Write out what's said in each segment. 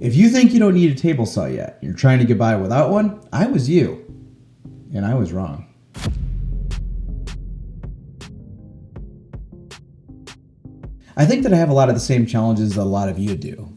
If you think you don't need a table saw yet, you're trying to get by without one, I was you. And I was wrong. I think that I have a lot of the same challenges that a lot of you do.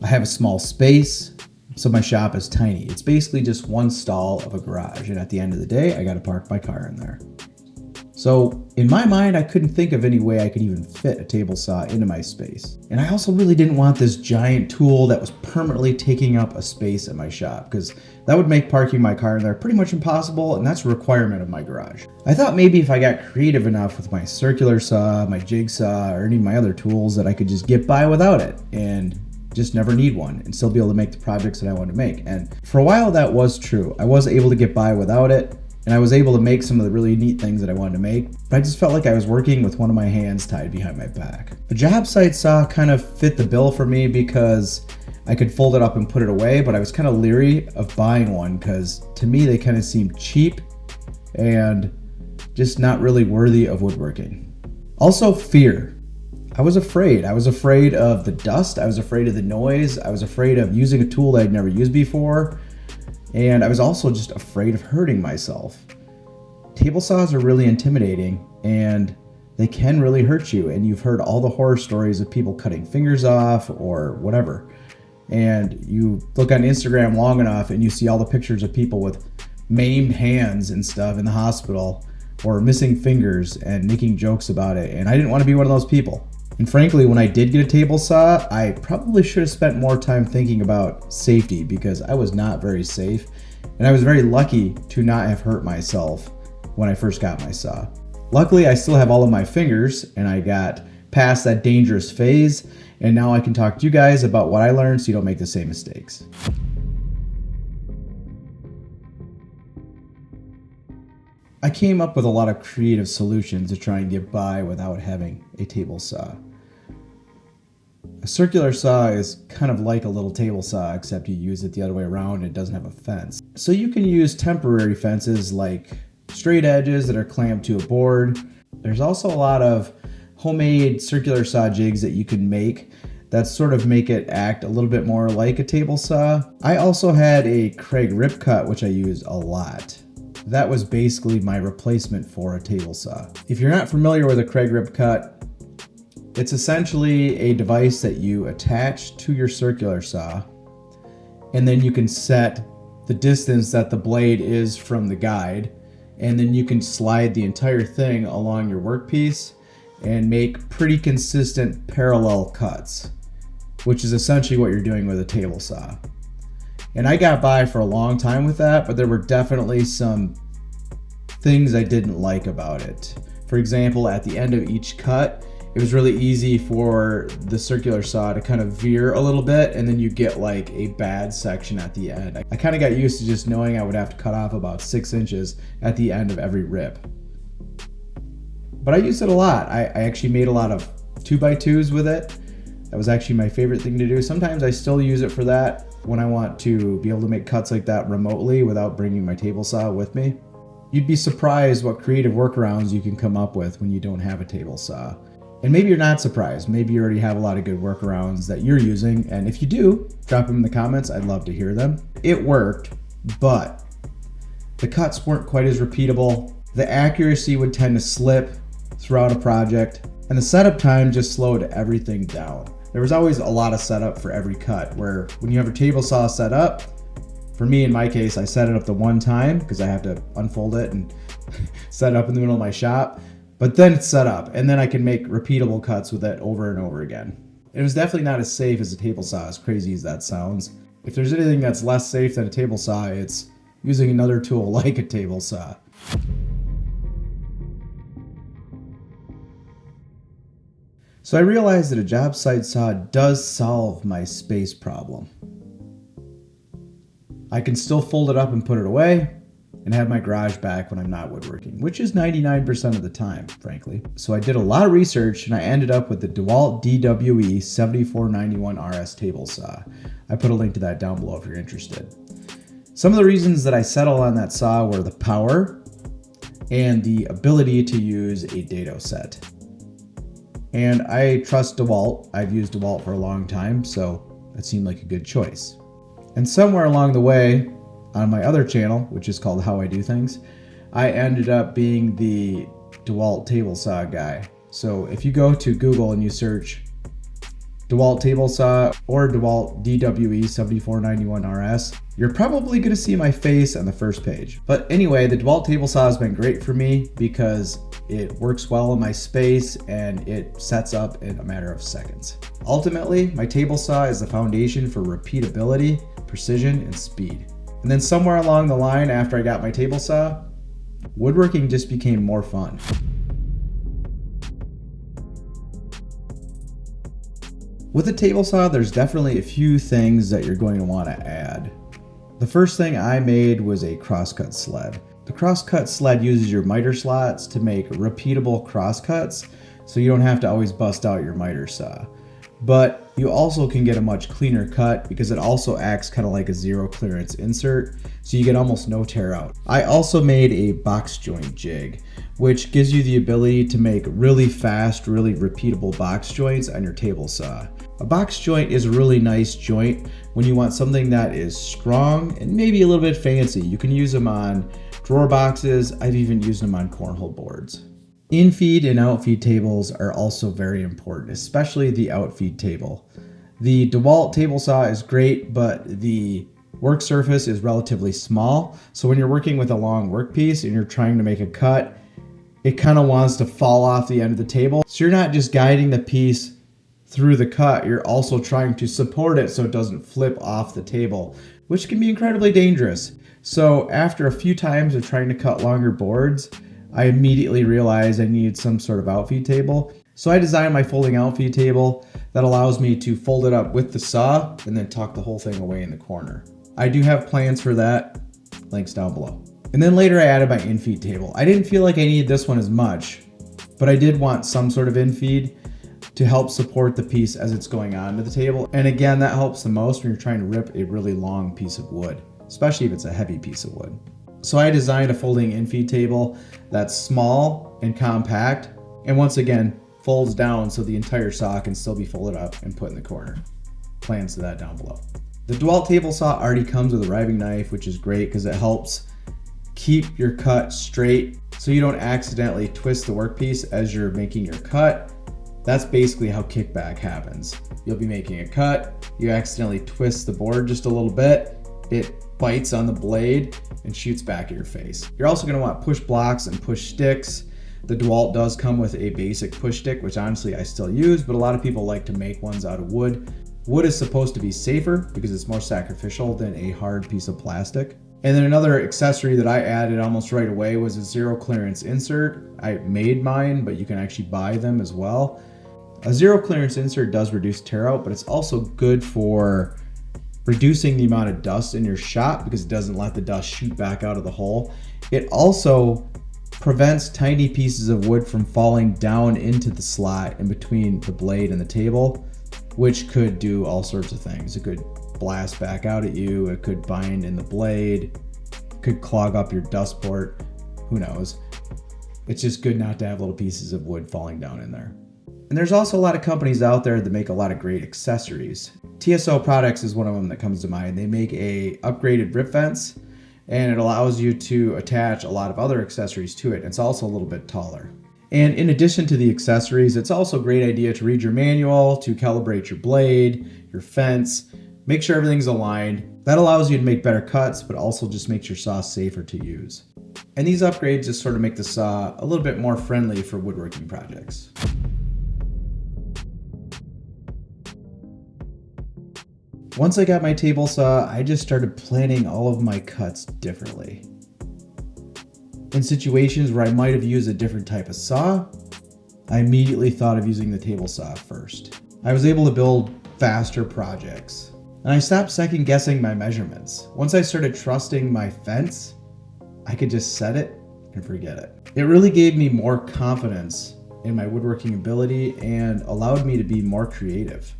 I have a small space, so my shop is tiny. It's basically just one stall of a garage, and at the end of the day, I gotta park my car in there. So in my mind, I couldn't think of any way I could even fit a table saw into my space. And I also really didn't want this giant tool that was permanently taking up a space at my shop, because that would make parking my car in there pretty much impossible, and that's a requirement of my garage. I thought maybe if I got creative enough with my circular saw, my jigsaw, or any of my other tools that I could just get by without it and just never need one and still be able to make the projects that I wanted to make. And for a while that was true. I was able to get by without it, and I was able to make some of the really neat things that I wanted to make, but I just felt like I was working with one of my hands tied behind my back. A job site saw kind of fit the bill for me because I could fold it up and put it away, but I was kind of leery of buying one because to me they kind of seemed cheap and just not really worthy of woodworking. Also, fear. I was afraid. I was afraid of the dust. I was afraid of the noise. I was afraid of using a tool that I'd never used before. And I was also just afraid of hurting myself. Table saws are really intimidating and they can really hurt you. And you've heard all the horror stories of people cutting fingers off or whatever. And you look on Instagram long enough and you see all the pictures of people with maimed hands and stuff in the hospital or missing fingers and making jokes about it. And I didn't want to be one of those people. And frankly, when I did get a table saw, I probably should have spent more time thinking about safety because I was not very safe. And I was very lucky to not have hurt myself when I first got my saw. Luckily, I still have all of my fingers and I got past that dangerous phase. And now I can talk to you guys about what I learned so you don't make the same mistakes. I came up with a lot of creative solutions to try and get by without having a table saw. A circular saw is kind of like a little table saw, except you use it the other way around and it doesn't have a fence. So you can use temporary fences like straight edges that are clamped to a board. There's also a lot of homemade circular saw jigs that you can make that sort of make it act a little bit more like a table saw. I also had a Kreg rip cut, which I used a lot. That was basically my replacement for a table saw. If you're not familiar with a Kreg rip cut, it's essentially a device that you attach to your circular saw, and then you can set the distance that the blade is from the guide, and then you can slide the entire thing along your workpiece and make pretty consistent parallel cuts, which is essentially what you're doing with a table saw. And I got by for a long time with that, but there were definitely some things I didn't like about it. For example, at the end of each cut, it was really easy for the circular saw to kind of veer a little bit, and then you get like a bad section at the end. I kind of got used to just knowing I would have to cut off about 6 inches at the end of every rip. But I used it a lot. I actually made a lot of 2x2s with it. That was actually my favorite thing to do. Sometimes I still use it for that when I want to be able to make cuts like that remotely without bringing my table saw with me. You'd be surprised what creative workarounds you can come up with when you don't have a table saw. And maybe you're not surprised. Maybe you already have a lot of good workarounds that you're using. And if you do, drop them in the comments. I'd love to hear them. It worked, but the cuts weren't quite as repeatable. The accuracy would tend to slip throughout a project, and the setup time just slowed everything down. There was always a lot of setup for every cut, where when you have a table saw set up, for me in my case, I set it up the one time because I have to unfold it and set it up in the middle of my shop. But then it's set up, and then I can make repeatable cuts with it over and over again. It was definitely not as safe as a table saw, as crazy as that sounds. If there's anything that's less safe than a table saw, it's using another tool like a table saw. So I realized that a job site saw does solve my space problem. I can still fold it up and put it away and have my garage back when I'm not woodworking, which is 99% of the time, frankly. So I did a lot of research and I ended up with the DeWalt DWE 7491 RS table saw. I put a link to that down below if you're interested. Some of the reasons that I settled on that saw were the power and the ability to use a dado set. And I trust DeWalt. I've used DeWalt for a long time, so that seemed like a good choice. And somewhere along the way, on my other channel, which is called How I Do Things, I ended up being the DeWalt table saw guy. So if you go to Google and you search DeWalt table saw or DeWalt DWE 7491RS, you're probably going to see my face on the first page. But anyway, the DeWalt table saw has been great for me because it works well in my space and it sets up in a matter of seconds. Ultimately, my table saw is the foundation for repeatability, precision, and speed. And then somewhere along the line after I got my table saw, woodworking just became more fun. With a table saw, there's definitely a few things that you're going to want to add. The first thing I made was a crosscut sled. The crosscut sled uses your miter slots to make repeatable crosscuts, so you don't have to always bust out your miter saw. But you also can get a much cleaner cut because it also acts kind of like a zero clearance insert, so you get almost no tear out. I also made a box joint jig, which gives you the ability to make really fast, really repeatable box joints on your table saw. A box joint is a really nice joint when you want something that is strong and maybe a little bit fancy. You can use them on drawer boxes. I've even used them on cornhole boards. In-feed and out-feed tables are also very important, especially the out-feed table. The DeWalt table saw is great, but the work surface is relatively small. So when you're working with a long workpiece and you're trying to make a cut, it kind of wants to fall off the end of the table. So you're not just guiding the piece through the cut, you're also trying to support it so it doesn't flip off the table, which can be incredibly dangerous. So after a few times of trying to cut longer boards, I immediately realized I needed some sort of outfeed table. So I designed my folding outfeed table that allows me to fold it up with the saw and then tuck the whole thing away in the corner. I do have plans for that, links down below. And then later I added my in-feed table. I didn't feel like I needed this one as much, but I did want some sort of in-feed to help support the piece as it's going onto the table. And again, that helps the most when you're trying to rip a really long piece of wood, especially if it's a heavy piece of wood. So I designed a folding in-feed table that's small and compact, and once again, folds down so the entire saw can still be folded up and put in the corner. Plans to that down below. The DeWalt table saw already comes with a riving knife, which is great because it helps keep your cut straight so you don't accidentally twist the workpiece as you're making your cut. That's basically how kickback happens. You'll be making a cut, you accidentally twist the board just a little bit, it bites on the blade and shoots back at your face. You're also going to want push blocks and push sticks. The DeWalt does come with a basic push stick, which honestly I still use, but a lot of people like to make ones out of wood. Wood is supposed to be safer because it's more sacrificial than a hard piece of plastic. And then another accessory that I added almost right away was a zero clearance insert. I made mine, but you can actually buy them as well. A zero clearance insert does reduce tear out, but it's also good for reducing the amount of dust in your shop because it doesn't let the dust shoot back out of the hole. It also prevents tiny pieces of wood from falling down into the slot in between the blade and the table, which could do all sorts of things. It could blast back out at you, it could bind in the blade, could clog up your dust port, who knows. It's just good not to have little pieces of wood falling down in there. And there's also a lot of companies out there that make a lot of great accessories. TSO Products is one of them that comes to mind. They make a upgraded rip fence and it allows you to attach a lot of other accessories to it. It's also a little bit taller. And in addition to the accessories, it's also a great idea to read your manual, to calibrate your blade, your fence, make sure everything's aligned. That allows you to make better cuts, but also just makes your saw safer to use. And these upgrades just sort of make the saw a little bit more friendly for woodworking projects. Once I got my table saw, I just started planning all of my cuts differently. In situations where I might have used a different type of saw, I immediately thought of using the table saw first. I was able to build faster projects, and I stopped second guessing my measurements. Once I started trusting my fence, I could just set it and forget it. It really gave me more confidence in my woodworking ability and allowed me to be more creative.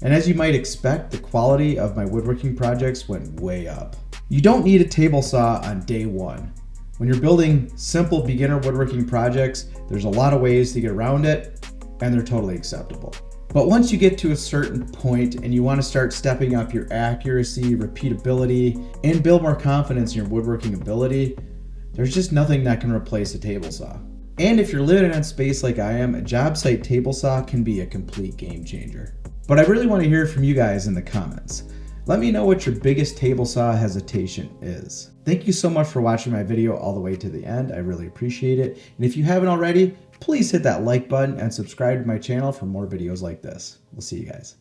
And as you might expect, the quality of my woodworking projects went way up. You don't need a table saw on day one. When you're building simple beginner woodworking projects, there's a lot of ways to get around it, and they're totally acceptable. But once you get to a certain point and you want to start stepping up your accuracy, repeatability, and build more confidence in your woodworking ability, there's just nothing that can replace a table saw. And if you're limited on space like I am, a job site table saw can be a complete game changer. But I really want to hear from you guys in the comments. Let me know what your biggest table saw hesitation is. Thank you so much for watching my video all the way to the end. I really appreciate it. And if you haven't already, please hit that like button and subscribe to my channel for more videos like this. We'll see you guys.